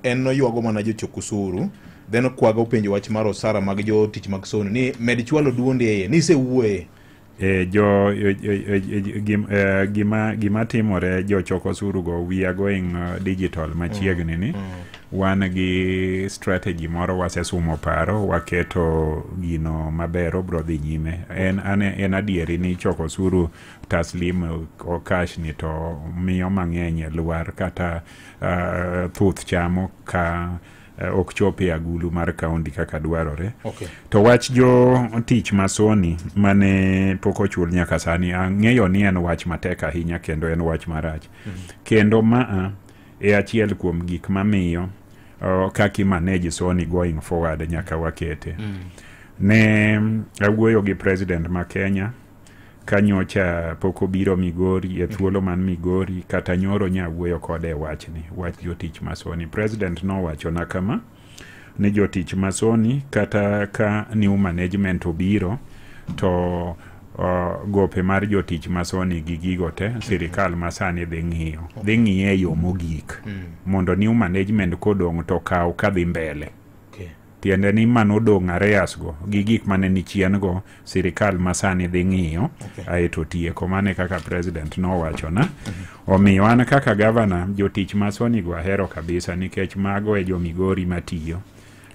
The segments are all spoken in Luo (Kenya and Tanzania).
en noyuago mana jochok osuru, then kwago penjo wach mar osara mag jo tich mag sono ni med chwalo duonde ni se wuoye. Gima timore jochok osuru go, we are going digital machiegni ni. Wan gi strategy moro wasesumo paro, waketo gino mabero bro dhi nyime. En adieri ni choko osuru taslim o cash ni to miyo mang'eny luar kata thuth chamo ka ok chope agulu mar kaunti kaka dwarore. To wach jo tich masoni mane pok ochul nyaka sani, ang'eyo ni en wach matek ahinya kendo en wach marach. Kendo e achiel kuom gik mamiyo kaki manage soni going forward nyaka wakete. Ne awuoyo gi president ma Kenya kanyocha pok obiro Migori, e thuolo man Migori, kata nyoro nyawuoyo kode wachni, wach jotich masoni. President nowachona kama ni jotich masoni kata ka new management obiro to gope mar jotich masoni gi gigo te sirikal masani dhi ng'iye yo mogik mondo new management kodong' to kaw kadhi mbele. Tiende ni manodong' areas go gi gik mane ni chien go sirikal masani dhi ng'iyo aeto tieko. Mane kaka president nowachona. Omiyo an kaka governor jotich masoni go ahero kabisa, nikech mago e jo Migori matiyo.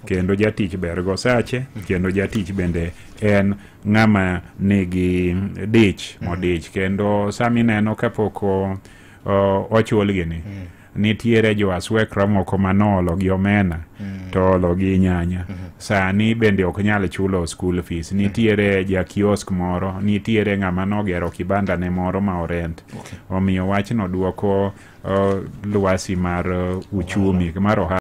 Kendo jatich bergo sache, kendo jatich bende en ng'ama nigi dich modich. Kendo sami neno kapok ochul gini, nitiere jo aswekra moko manolo gi omena to olo gi nyanya. Sani bende ok nyal chulo school fees. Nitiere ja kiosk moro, nitiere ng'ama nogero kibanda ne moro ma orent. Omiyo wachno duoko luasi mar uchumi mar